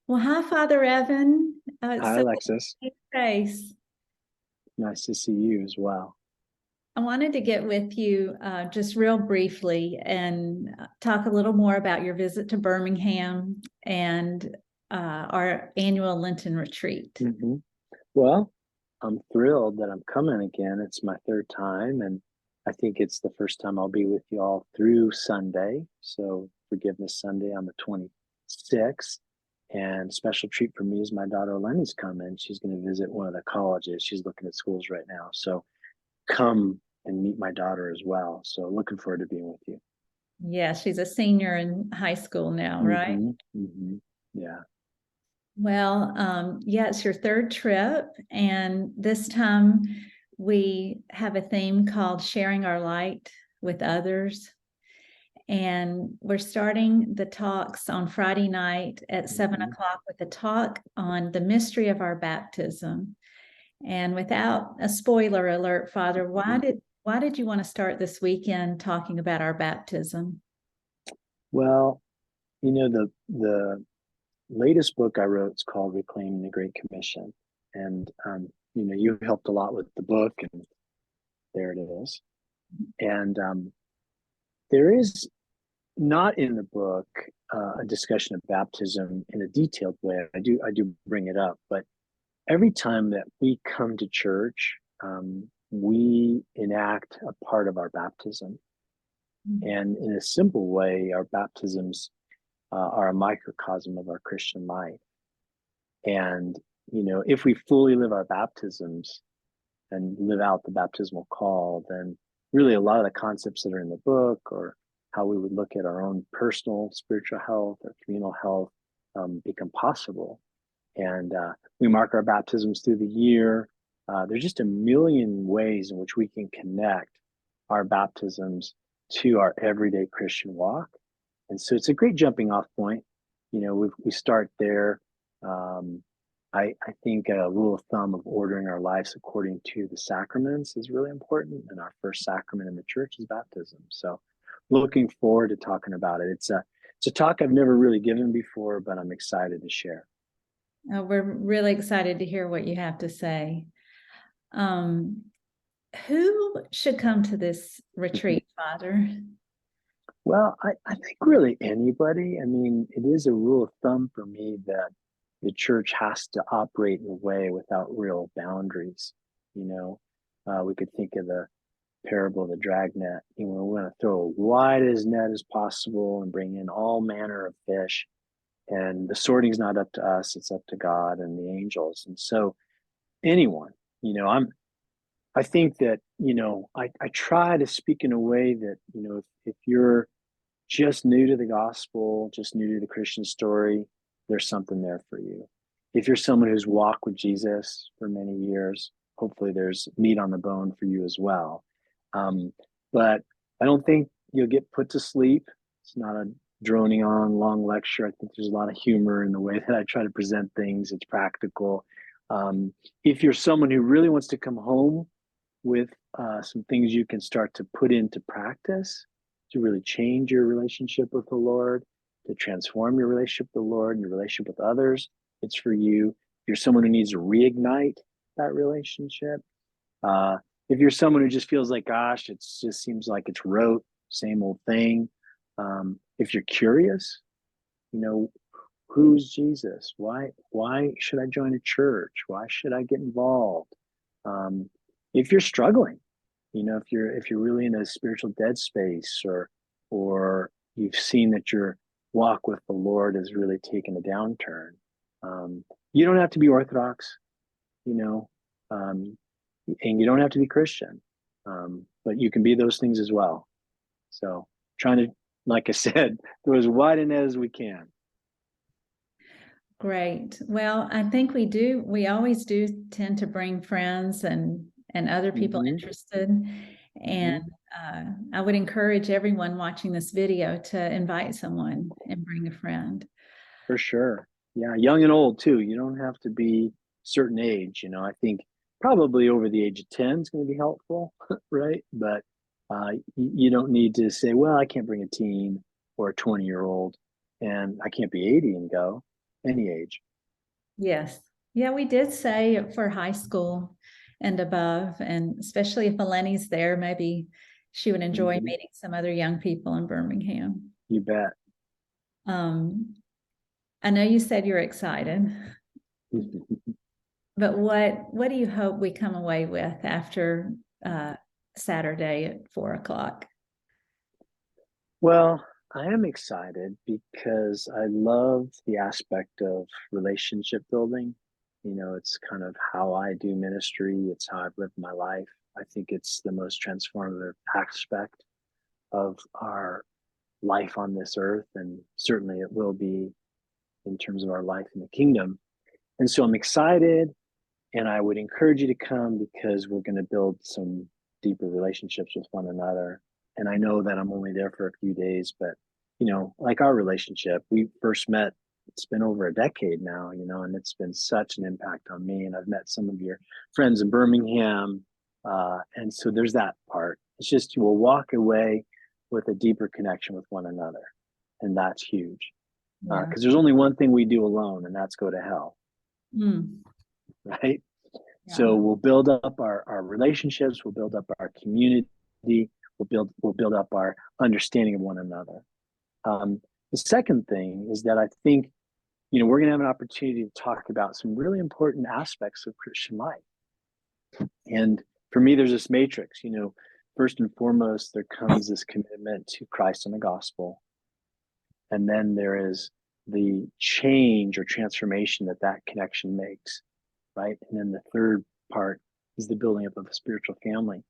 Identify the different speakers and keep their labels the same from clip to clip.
Speaker 1: Well, hi, Father Evan. It's
Speaker 2: Hi,
Speaker 1: so good to
Speaker 2: Alexis.
Speaker 1: see your face.
Speaker 2: Nice to see you as well.
Speaker 1: I wanted to get with you just real briefly and talk a little more about your visit to Birmingham and our annual Lenten retreat.
Speaker 2: hmm Well, I'm thrilled that I'm coming again. It's my third time, and I think it's the first time I'll be with you all through Sunday. So, Forgiveness Sunday on the 26th. And special treat for me is my daughter Lenny's coming. She's going to visit one of the colleges. She's looking at schools right now. So, come and meet my daughter as well. So, looking forward to being with you.
Speaker 1: Yeah, she's a senior in high school now, right?
Speaker 2: Yeah.
Speaker 1: Well, yeah, it's your third trip, and this time we have a theme called Sharing Our Light with Others. And we're starting the talks on Friday night at 7 o'clock with a talk on the mystery of our baptism. And without a spoiler alert, Father, why did you want to start this weekend talking about our baptism?
Speaker 2: Well, the latest book I wrote is called Reclaiming the Great Commission. And, you helped a lot with the book, and there it is. And there is not in the book a discussion of baptism in a detailed way. I do bring it up, but every time that we come to church, we enact a part of our baptism. And in a simple way, our baptisms are a microcosm of our Christian life. And, if we fully live our baptisms and live out the baptismal call, then really a lot of the concepts that are in the book, or how we would look at our own personal spiritual health or communal health, become possible. And we mark our baptisms through the year. There's just a million ways in which we can connect our baptisms to our everyday Christian walk. And so it's a great jumping off point. We start there. Um, I think a rule of thumb of ordering our lives according to the sacraments is really important. And our first sacrament in the church is baptism. So looking forward to talking about it. It's a talk I've never really given before, but I'm excited to share.
Speaker 1: We're really excited to hear what you have to say. Um, who should come to this retreat, Father?
Speaker 2: Well, I think really anybody. I mean, it is a rule of thumb for me that the church has to operate in a way without real boundaries. We could think of the parable of the dragnet. We want to throw as wide as net as possible and bring in all manner of fish. And the sorting's not up to us; it's up to God and the angels. And so, anyone, I think that I try to speak in a way that if you're just new to the gospel, just new to the Christian story, there's something there for you. If you're someone who's walked with Jesus for many years, hopefully there's meat on the bone for you as well. But I don't think you'll get put to sleep. It's not a droning on long lecture. I think there's a lot of humor in the way that I try to present things. It's practical. If you're someone who really wants to come home with some things you can start to put into practice to really change your relationship with the Lord, to transform your relationship with the Lord and your relationship with others, it's for you. If you're someone who needs to reignite that relationship, uh, if you're someone who just feels like, gosh, it just seems like it's rote, same old thing. If you're curious, you know, who's Jesus? Why should I join a church? Why should I get involved? Um, if you're struggling, if you're really in a spiritual dead space, or you've seen that your walk with the Lord has really taken a downturn, you don't have to be Orthodox, you know, um, and you don't have to be Christian, but you can be those things as well. So trying to, like I said, go as wide a net as we can.
Speaker 1: Great. Well, I think we always do tend to bring friends and other people
Speaker 2: hmm
Speaker 1: interested. And
Speaker 2: hmm
Speaker 1: I would encourage everyone watching this video to invite someone and bring a friend.
Speaker 2: For sure. Yeah, young and old too. You don't have to be certain age. I think probably over the age of 10 is going to be helpful, right? But you don't need to say, well, I can't bring a teen or a 20-year-old, and I can't be 80 and go. any age.
Speaker 1: Yes. Yeah, we did say for high school and above, and especially if Eleni's there, maybe she would enjoy
Speaker 2: Mhm.
Speaker 1: meeting some other young people in Birmingham.
Speaker 2: You bet.
Speaker 1: Um, I know you said you're excited, but what do you hope we come away with after Saturday at 4 o'clock?
Speaker 2: Well, I am excited because I love the aspect of relationship building. You know, it's kind of how I do ministry, it's how I've lived my life. I think it's the most transformative aspect of our life on this earth, and certainly it will be in terms of our life in the kingdom. And so I'm excited, and I would encourage you to come because we're going to build some deeper relationships with one another. And I know that I'm only there for a few days, but like our relationship, we first met, it's been over a decade now, and it's been such an impact on me. And I've met some of your friends in Birmingham. And so there's that part. It's just you will walk away with a deeper connection with one another. And that's huge.
Speaker 1: Yeah.
Speaker 2: Because there's only one thing we do alone, and that's go to hell,
Speaker 1: Mm,
Speaker 2: right? So
Speaker 1: yeah.
Speaker 2: we'll build up our relationships, we'll build up our community, we'll build up our understanding of one another. The second thing is that I think we're going to have an opportunity to talk about some really important aspects of Christian life. And for me, there's this matrix. First and foremost, there comes this commitment to Christ and the gospel, and then there is the change or transformation that connection makes, right? And then the third part is the building up of a spiritual family.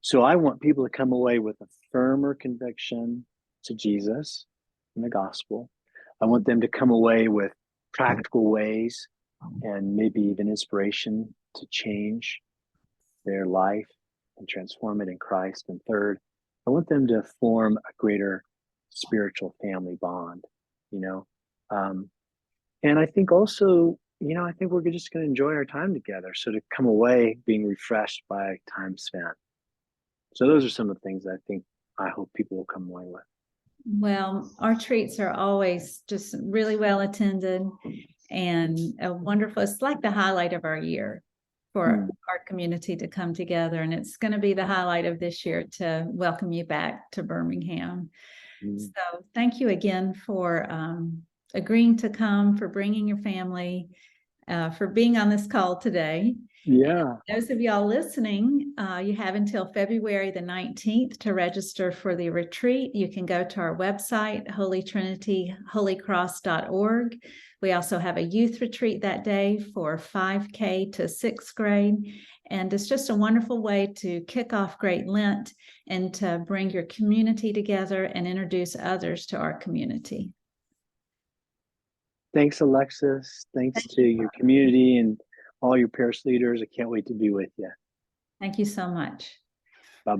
Speaker 2: So I want people to come away with a firmer conviction to Jesus and the gospel. I want them to come away with practical ways and maybe even inspiration to change their life and transform it in Christ. And third, I want them to form a greater spiritual family bond, you know. Um, and I think also, I think we're just going to enjoy our time together. So to come away being refreshed by time spent. So those are some of the things I hope people will come away with.
Speaker 1: Well, our treats are always just really well attended and a wonderful, it's like the highlight of our year for our community to come together. And it's going to be the highlight of this year to welcome you back to Birmingham. So thank you again for agreeing to come, for bringing your family, for being on this call today.
Speaker 2: Yeah.
Speaker 1: Those of y'all listening, you have until February the 19th to register for the retreat. You can go to our website, holytrinityholycross.org. We also have a youth retreat that day for 5K to 6th grade. And it's just a wonderful way to kick off Great Lent and to bring your community together and introduce others to our community.
Speaker 2: Thanks, Alexis. Thanks to your community and all your parish leaders. I can't wait to be with you.
Speaker 1: Thank you so much.